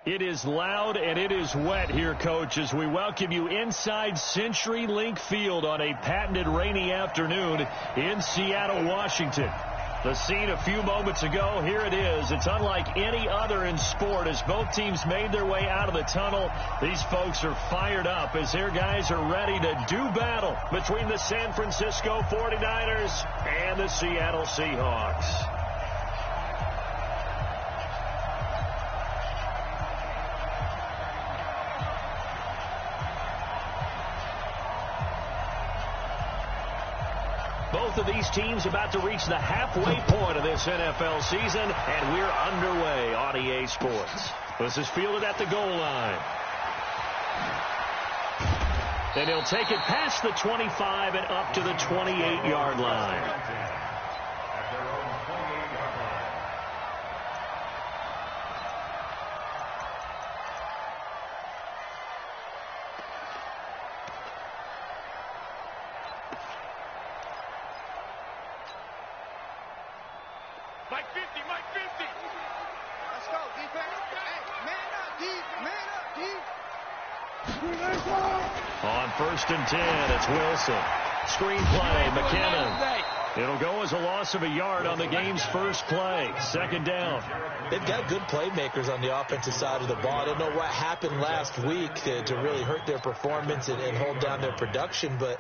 It is loud and it is wet here, Coach, as we welcome you inside CenturyLink Field on a patented rainy afternoon in Seattle, Washington. The scene a few moments ago, here it is. It's unlike any other in sport as both teams made their way out of the tunnel. These folks are fired up as their guys are ready to do battle between the San Francisco 49ers and the Seattle Seahawks. Both of these teams about to reach the halfway point of this NFL season, and we're underway on EA Sports. This is fielded at the goal line. And he'll take it past the 25 and up to the 28-yard line. Mike 50, Mike 50. Let's go, defense. Hey, man up, D. On 1st and 10, it's Wilson. Screen play, McKinnon. It'll go as a loss of a yard on the game's first play. 2nd down. They've got good playmakers on the offensive side of the ball. I don't know what happened last week to really hurt their performance and hold down their production, but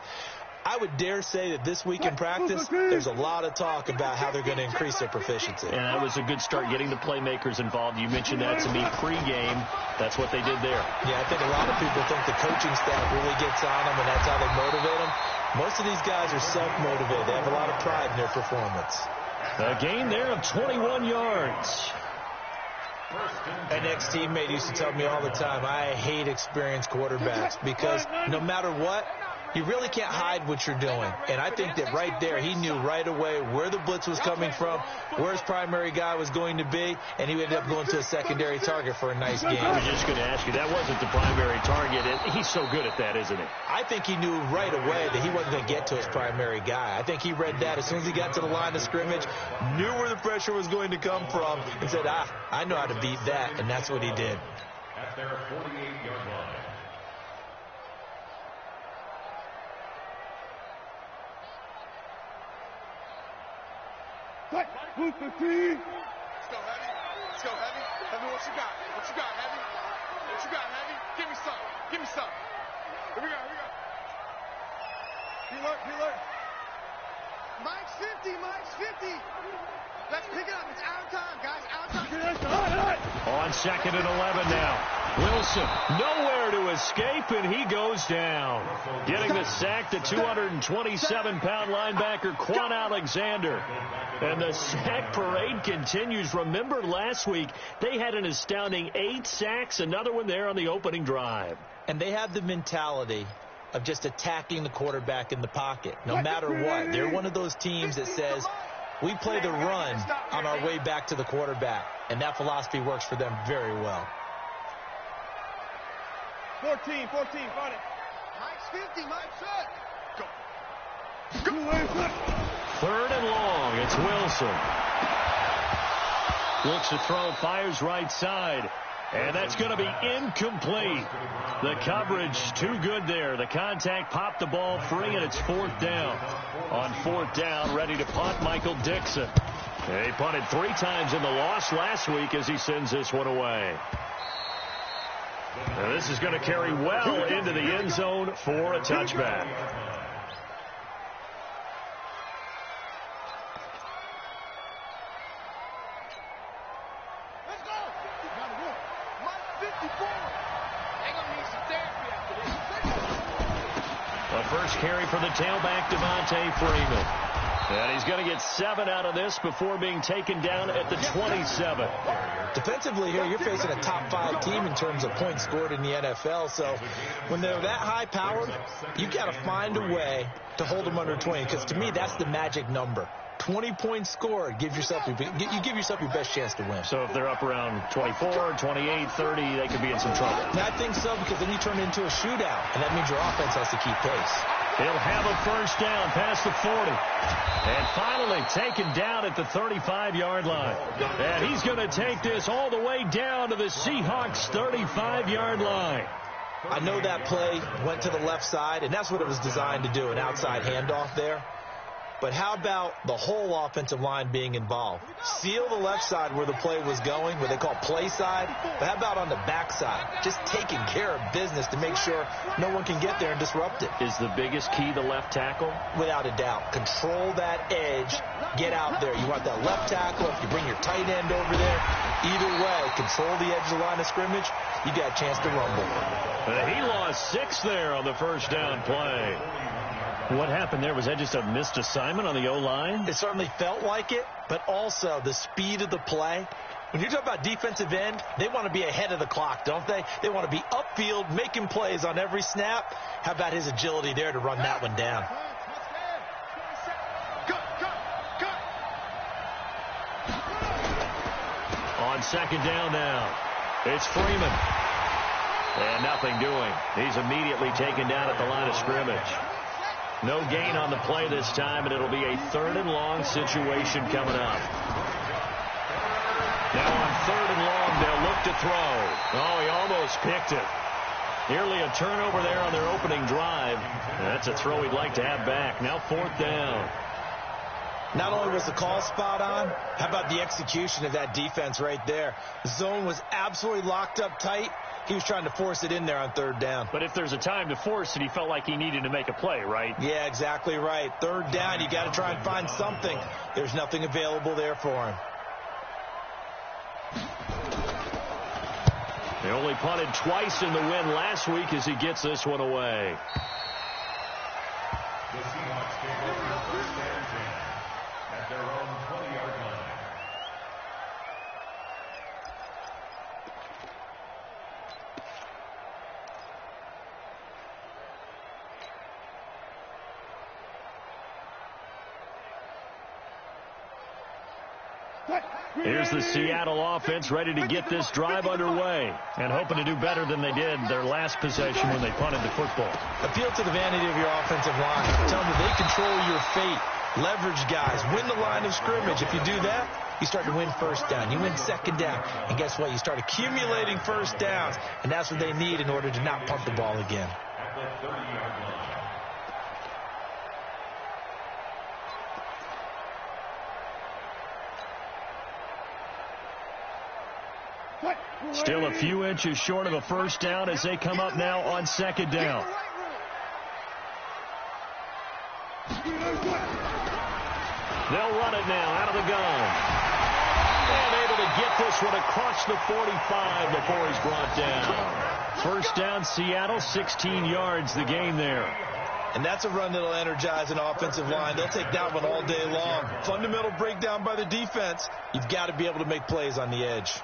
I would dare say that this week in practice, there's a lot of talk about how they're going to increase their proficiency. And that was a good start getting the playmakers involved. You mentioned that to me pregame. That's what they did there. Yeah, I think a lot of people think the coaching staff really gets on them, and that's how they motivate them. Most of these guys are self-motivated. They have a lot of pride in their performance. A gain there of 21 yards. An ex-teammate used to tell me all the time, I hate experienced quarterbacks because no matter what, you really can't hide what you're doing. And I think that right there, he knew right away where the blitz was coming from, where his primary guy was going to be, and he ended up going to a secondary target for a nice game. I was just going to ask you, that wasn't the primary target. He's so good at that, isn't he? I think he knew right away that he wasn't going to get to his primary guy. I think he read that as soon as he got to the line of scrimmage, knew where the pressure was going to come from, and said, I know how to beat that, and that's what he did. At their 48-yard line. Let's go, Heavy. Let's go, Heavy. Heavy, what you got? What you got, Heavy? What you got, Heavy? Give me some. Give me some. Here we go, here we go. Healer. Mike's 50, Mike's 50. Let's pick it up. It's out of time, guys. Out of time. On 2nd and 11 now. Wilson, nowhere to escape, and he goes down. Getting the sack, the 227-pound linebacker, Quan Alexander. And the sack parade continues. Remember last week, they had an astounding 8 sacks, another one there on the opening drive. And they have the mentality of just attacking the quarterback in the pocket, no matter what. They're one of those teams that says, we play the run on our way back to the quarterback, and that philosophy works for them very well. 14, find it. Mike's 50, Mike's set. Go. 3rd and long, it's Wilson. Looks to throw, fires right side. And that's going to be incomplete. The coverage too good there. The contact popped the ball free, and it's 4th down. On 4th down, ready to punt, Michael Dixon. He punted 3 times in the loss last week as he sends this one away. Now this is going to carry well into the end zone for a touchback. The first carry for the tailback, Devontae Freeman. And he's going to get 7 out of this before being taken down at the 27. Defensively here, you're facing a top 5 team in terms of points scored in the NFL. So when they're that high powered, you've got to find a way to hold them under 20. Because to me, that's the magic number. 20 points scored, you give yourself your best chance to win. So if they're up around 24, 28, 30, they could be in some trouble. And I think so, because then you turn it into a shootout, and that means your offense has to keep pace. He'll have a first down past the 40. And finally taken down at the 35-yard line. And he's going to take this all the way down to the Seahawks' 35-yard line. I know that play went to the left side, and that's what it was designed to do, an outside handoff there. But how about the whole offensive line being involved? Seal the left side where the play was going, what they call play side. But how about on the back side? Just taking care of business to make sure no one can get there and disrupt it. Is the biggest key the left tackle? Without a doubt. Control that edge. Get out there. You want that left tackle. If you bring your tight end over there, either way, control the edge of the line of scrimmage, you got a chance to rumble. He lost 6 there on the first down play. What happened there? Was that just a missed assignment on the O-line? It certainly felt like it, but also the speed of the play. When you talk about defensive end, they want to be ahead of the clock, don't they? They want to be upfield, making plays on every snap. How about his agility there to run that one down? On second down now, it's Freeman. And nothing doing. He's immediately taken down at the line of scrimmage. No gain on the play this time, and it'll be a 3rd and long situation coming up. Now on 3rd and long, they'll look to throw. Oh, he almost picked it. Nearly a turnover there on their opening drive. That's a throw he'd like to have back. Now 4th down. Not only was the call spot on, how about the execution of that defense right there? The zone was absolutely locked up tight. He was trying to force it in there on 3rd down. But if there's a time to force it, he felt like he needed to make a play, right? Yeah, exactly right. 3rd down, you got to try and find something. There's nothing available there for him. They only punted twice in the win last week as he gets this one away. The Seahawks take over first and 10 at their own 20-yard line. Here's the Seattle offense ready to get this drive underway and hoping to do better than they did their last possession when they punted the football. Appeal to the vanity of your offensive line. Tell them they control your fate. Leverage guys. Win the line of scrimmage. If you do that, you start to win first down. You win second down. And guess what? You start accumulating first downs. And that's what they need in order to not punt the ball again. At the 30-yard line. Still a few inches short of a first down as they come up now on second down. They'll run it now out of the gun. And able to get this one across the 45 before he's brought down. First down, Seattle, 16 yards the gain there. And that's a run that'll energize an offensive line. They'll take that one all day long. Fundamental breakdown by the defense. You've got to be able to make plays on the edge.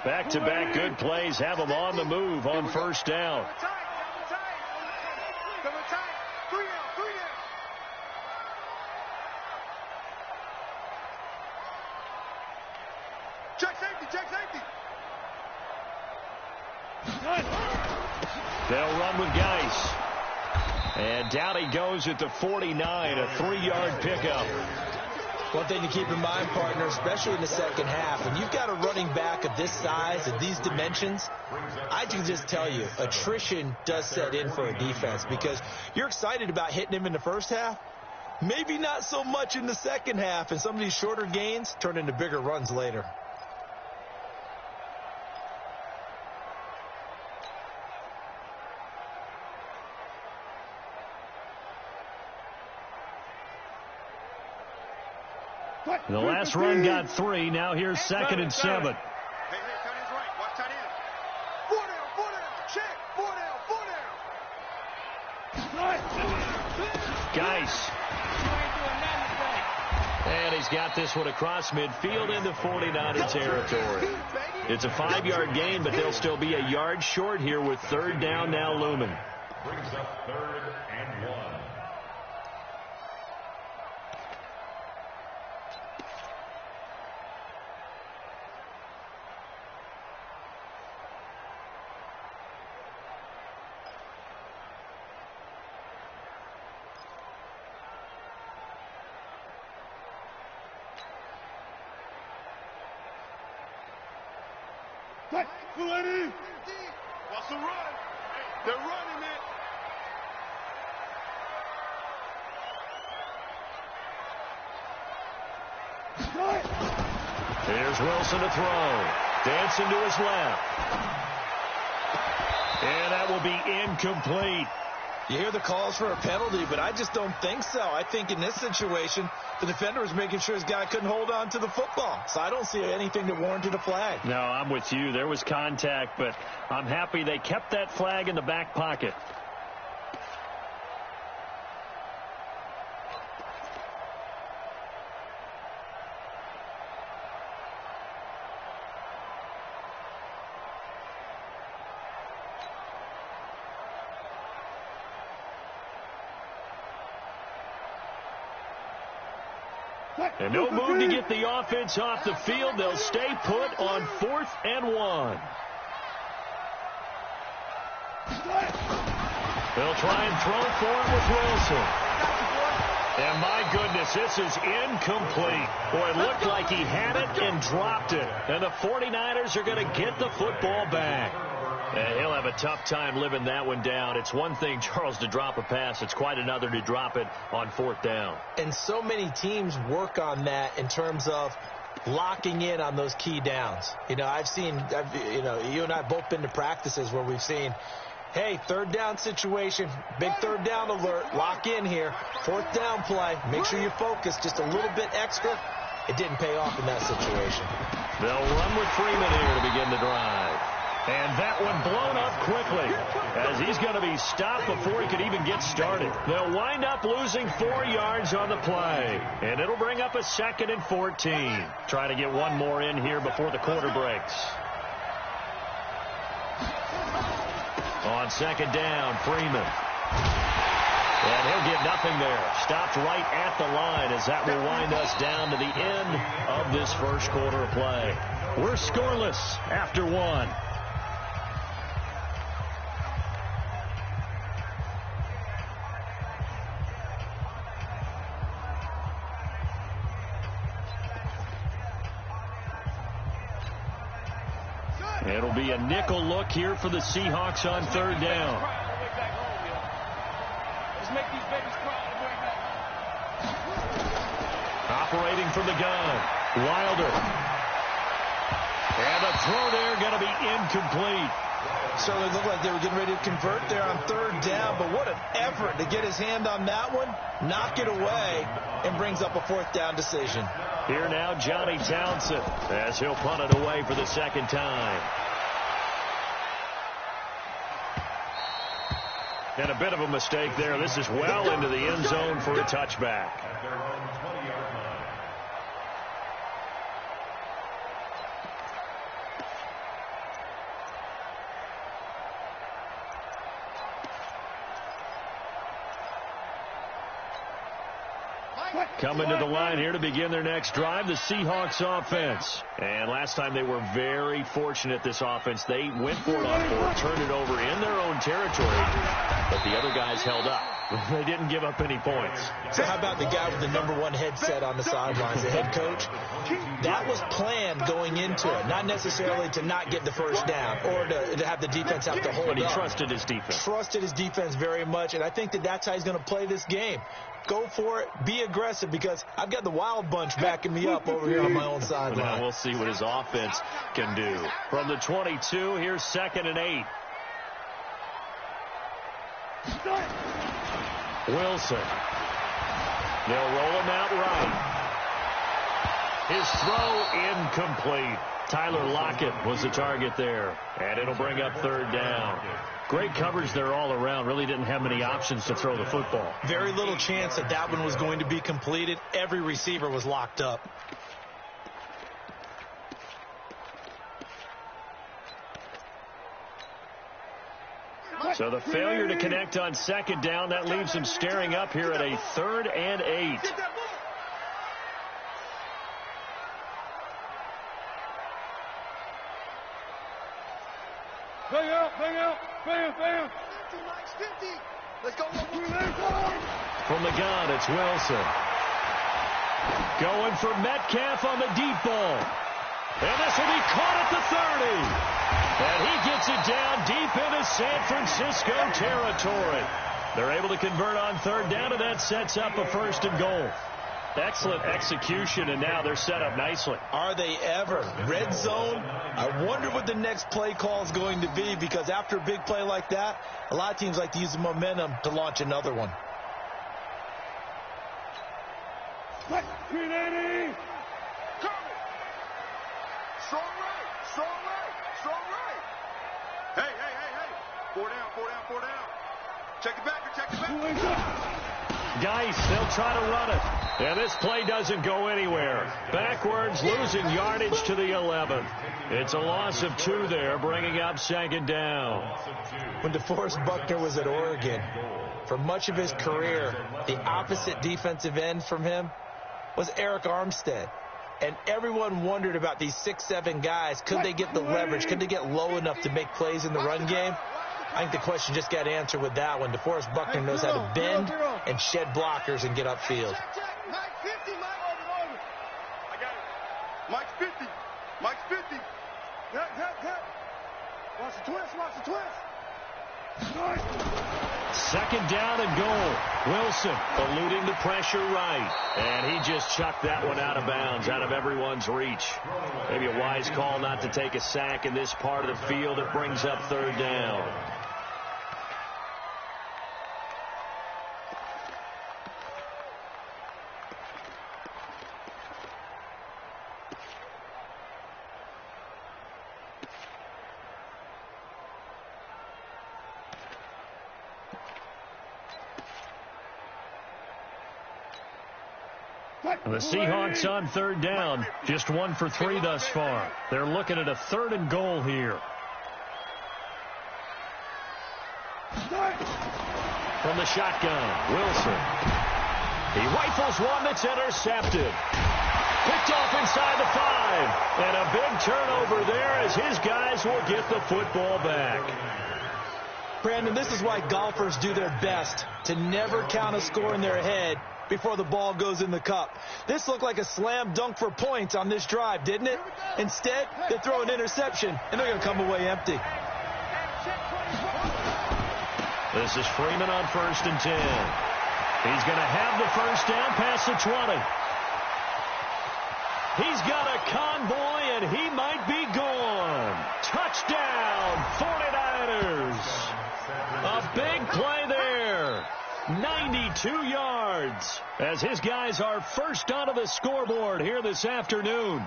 Back-to-back good plays have them on the move on first down. Check safety, check safety. They'll run with Geis. And down he goes at the 49, a 3-yard pickup. One thing to keep in mind, partner, especially in the second half, when you've got a running back of this size, of these dimensions, I can just tell you, attrition does set in for a defense because you're excited about hitting him in the first half, maybe not so much in the second half, and some of these shorter gains turn into bigger runs later. The last run got 3. Now here's 2nd and 7. Hey, tight end's right. Watch tight end. 4 down. Check. 4 down. Geis. And he's got this one across midfield into 49er territory. It's a 5-yard gain, but they'll still be a yard short here with 3rd down now looming. Brings up 3rd and 1. Fulani! What's the run? They're running it. Here's Wilson to throw. Dancing to his left. And that will be incomplete. You hear the calls for a penalty, but I just don't think so. I think in this situation, the defender was making sure his guy couldn't hold on to the football. So I don't see anything that warranted a flag. No, I'm with you. There was contact, but I'm happy they kept that flag in the back pocket. And no move to get the offense off the field. They'll stay put on 4th and 1. They'll try and throw for it with Wilson. And my goodness, this is incomplete. Boy, it looked like he had it and dropped it. And the 49ers are going to get the football back. And he'll have a tough time living that one down. It's one thing, Charles, to drop a pass. It's quite another to drop it on 4th down. And so many teams work on that in terms of locking in on those key downs. You know, you and I have both been to practices where we've seen, hey, 3rd down situation, big 3rd down alert, lock in here, 4th down play, make sure you focus just a little bit extra. It didn't pay off in that situation. They'll run with Freeman here to begin the drive. And that one blown up quickly as he's going to be stopped before he could even get started. They'll wind up losing 4 yards on the play. And it'll bring up a 2nd and 14. Trying to get one more in here before the quarter breaks. On 2nd down, Freeman. And he'll get nothing there. Stopped right at the line as that will wind us down to the end of this first quarter of play. We're scoreless after 1. It'll be a nickel look here for the Seahawks on 3rd down. Operating from the gun, Wilder. And a throw there going to be incomplete. So it looked like they were getting ready to convert there on 3rd down, but what an effort to get his hand on that one, knock it away, and brings up a 4th down decision. Here now, Johnny Townsend, as he'll punt it away for the 2nd time. And a bit of a mistake there. This is well into the end zone for a touchback. Coming to the line here to begin their next drive, the Seahawks offense. And last time they were very fortunate, this offense. They went for it on 4th, turned it over in their own territory, but the other guys held up. They didn't give up any points. So how about the guy with the #1 headset on the sidelines, the head coach? That was planned going into it, not necessarily to not get the 1st down or to have the defense have to hold up. But he trusted his defense. Trusted his defense very much, and I think that's how he's going to play this game. Go for it. Be aggressive, because I've got the Wild Bunch backing me up over here on my own sideline. Well, we'll see what his offense can do. From the 22, here's 2nd and 8. Wilson. They'll roll him out right. His throw incomplete. Tyler Lockett was the target there. And it'll bring up 3rd down. Great coverage there all around. Really didn't have many options to throw the football. Very little chance that one was going to be completed. Every receiver was locked up. So the failure to connect on 2nd down, that leaves him staring up here at a 3rd and 8. Bam. Let's go. From the gun, it's Wilson. Going for Metcalf on the deep ball. And this will be caught at the 30. And he gets it down deep into San Francisco territory. They're able to convert on third down, and that sets up a 1st and goal. Excellent execution, and now they're set up nicely. Are they ever? Red zone? I wonder what the next play call is going to be, because after a big play like that, a lot of teams like to use the momentum to launch another one. 380. Strong right. Strong right. Strong right. Hey. 4 down. Check it back. Geis, they'll try to run it. And this play doesn't go anywhere. Backwards, losing yardage to the 11. It's a loss of 2 there, bringing up 2nd down. When DeForest Buckner was at Oregon, for much of his career, the opposite defensive end from him was Eric Armstead. And everyone wondered about these 6'7" guys. Could they get the leverage? Could they get low enough to make plays in the run game? I think the question just got answered with that one. DeForest Buckner knows how to bend and shed blockers and get upfield. Mike 50, Mike. I got it. Mike's 50. Hit. Watch the twist. 2nd down and goal. Wilson eluding the pressure right. And he just chucked that one out of bounds, out of everyone's reach. Maybe a wise call not to take a sack in this part of the field. It brings up 3rd down. The Seahawks on 3rd down, just 1 for 3 thus far. They're looking at a 3rd and goal here. From the shotgun, Wilson. He rifles one that's intercepted. Picked off inside the 5. And a big turnover there as his guys will get the football back. Brandon, this is why golfers do their best to never count a score in their head before the ball goes in the cup. This looked like a slam dunk for points on this drive, didn't it? Instead, they throw an interception, and they're going to come away empty. This is Freeman on 1st and 10. He's going to have the 1st down past the 20. He's got a convoy, and he might be gone. Touchdown, 49ers. A big play there. 92 yards as his guys are first onto the scoreboard here this afternoon.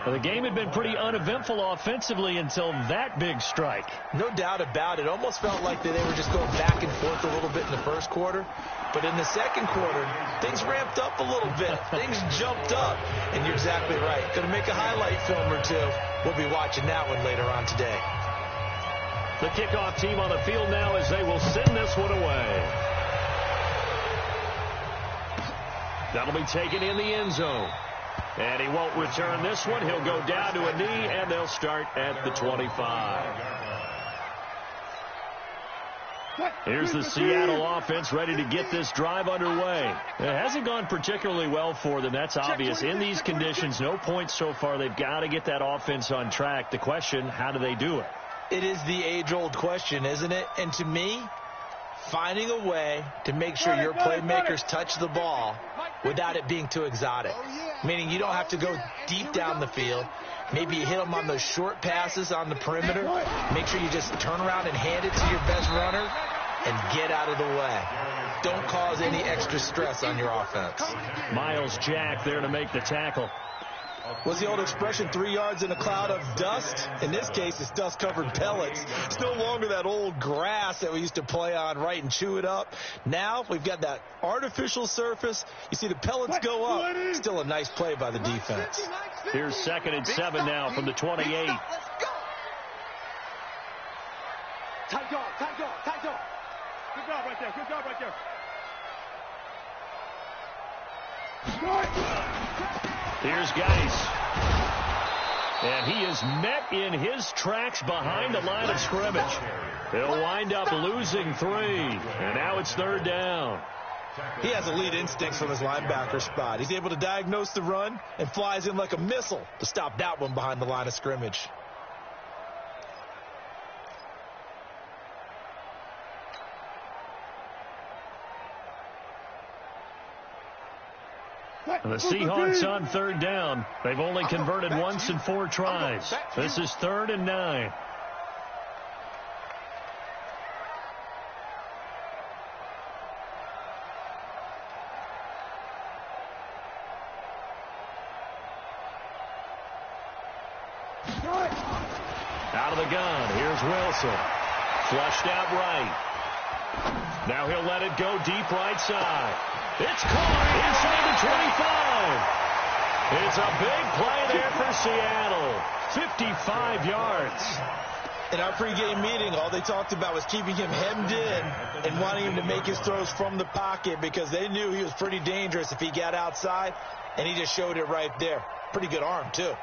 The game had been pretty uneventful offensively until that big strike. No doubt about it. Almost felt like they were just going back and forth a little bit in the first quarter. But in the second quarter, things ramped up a little bit. Things jumped up. And you're exactly right. Going to make a highlight film or two. We'll be watching that one later on today. The kickoff team on the field now as they will send this one away. That'll be taken in the end zone. And he won't return this one. He'll go down to a knee, and they'll start at the 25. Here's the Seattle offense ready to get this drive underway. It hasn't gone particularly well for them. That's obvious. In these conditions, no points so far. They've got to get that offense on track. The question, how do they do it? It is the age-old question, isn't it? And to me, finding a way to make sure your playmakers touch the ball without it being too exotic. Meaning you don't have to go deep down the field. Maybe you hit them on those short passes on the perimeter. Make sure you just turn around and hand it to your best runner and get out of the way. Don't cause any extra stress on your offense. Miles Jack there to make the tackle. What's the old expression, 3 yards in a cloud of dust? In this case, it's dust-covered pellets. It's no longer that old grass that we used to play on, right, and chew it up. Now we've got that artificial surface. You see the pellets go up. Still a nice play by the defense. Here's 2nd and 7 now from the 28. Tight dog. Good job right there. Here's Geis. And he is met in his tracks behind the line of scrimmage. He'll wind up losing 3. And now it's 3rd down. He has elite instincts from his linebacker spot. He's able to diagnose the run and flies in like a missile to stop that one behind the line of scrimmage. The Seahawks on third down. They've only converted once in 4 tries. This is 3rd and 9. Out of the gun. Here's Wilson. Flushed out right. Now he'll let it go deep right side. It's caught inside the 25. It's a big play there for Seattle. 55 yards. In our pregame meeting, all they talked about was keeping him hemmed in and wanting him to make his throws from the pocket because they knew he was pretty dangerous if he got outside, and he just showed it right there. Pretty good arm, too.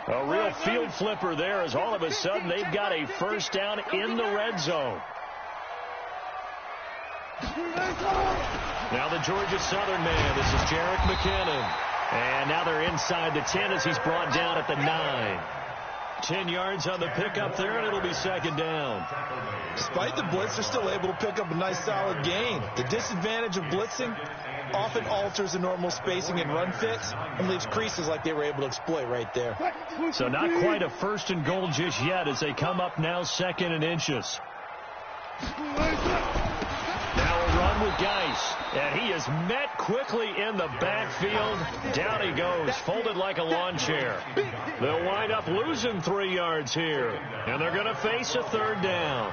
A real field flipper there as all of a sudden they've got a first down in the red zone. Now the Georgia Southern man. This is Jerick McKinnon. And now they're inside the 10 as he's brought down at the 9. 10 yards on the pickup there, and it'll be 2nd down. Despite the blitz, they're still able to pick up a nice solid gain. The disadvantage of blitzing often alters the normal spacing and run fits and leaves creases like they were able to exploit right there. So not quite a 1st and goal just yet as they come up now 2nd and inches. Now a run with Geis, and he is met quickly in the backfield. Down he goes, folded like a lawn chair. They'll wind up losing 3 yards here, and they're going to face a 3rd down.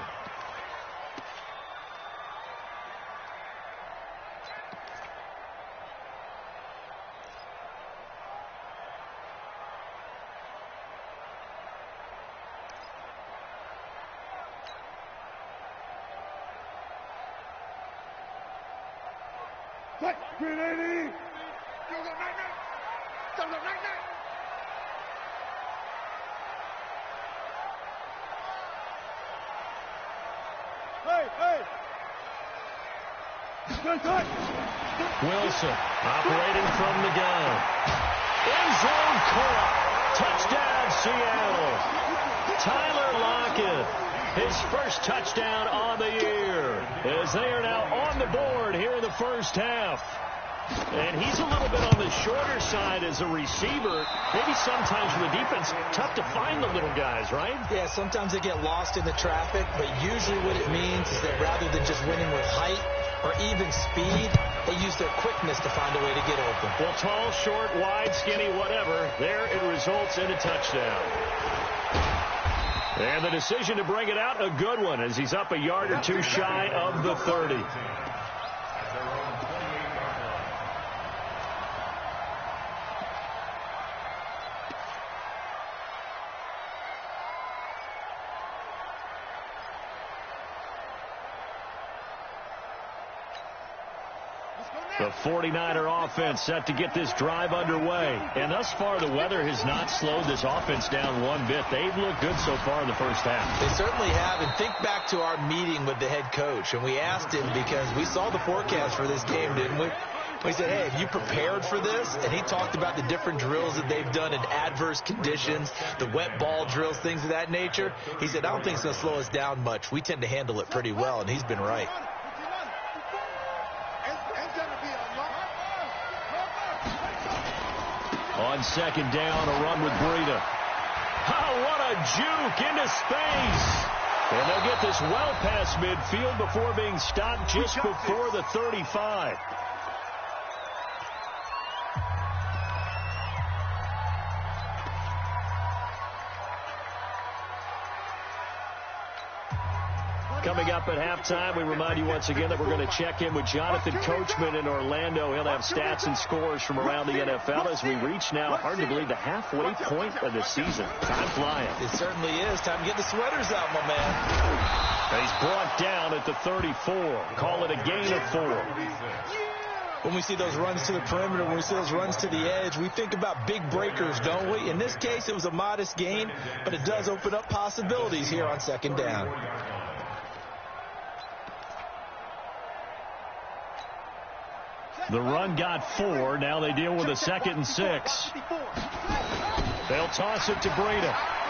Wilson operating from the gun. End zone caught. Touchdown, Seattle. Tyler Lockett, his first touchdown on the year, as they are now on the board here in the first half. And he's a little bit on the shorter side as a receiver. Maybe sometimes for the defense, tough to find the little guys, right? Yeah, sometimes they get lost in the traffic, but usually what it means is that rather than just winning with height or even speed, they use their quickness to find a way to get open. Well, tall, short, wide, skinny, whatever, there it results in a touchdown. And the decision to bring it out, a good one, as he's up a yard or two shy of the 30. The 49er offense set to get this drive underway. And thus far, the weather has not slowed this offense down one bit. They've looked good so far in the first half. They certainly have. And think back to our meeting with the head coach. And we asked him because we saw the forecast for this game, didn't we? We said, hey, have you prepared for this? And he talked about the different drills that they've done in adverse conditions, the wet ball drills, things of that nature. He said, I don't think it's going to slow us down much. We tend to handle it pretty well, and he's been right. On 2nd down, a run with Breida. Oh, what a juke into space. And they'll get this well past midfield before being stopped just before the 35. Coming up at halftime, we remind you once again that we're going to check in with Jonathan Coachman in Orlando. He'll have stats and scores from around the NFL as we reach now, hard to believe, the halfway point of the season. Time flying. It certainly is. Time to get the sweaters out, my man. And he's brought down at the 34. Call it a gain of 4. When we see those runs to the perimeter, when we see those runs to the edge, we think about big breakers, don't we? In this case, it was a modest gain, but it does open up possibilities here on 2nd down. The run got 4. Now they deal with a 2nd and 6. They'll toss it to Breda.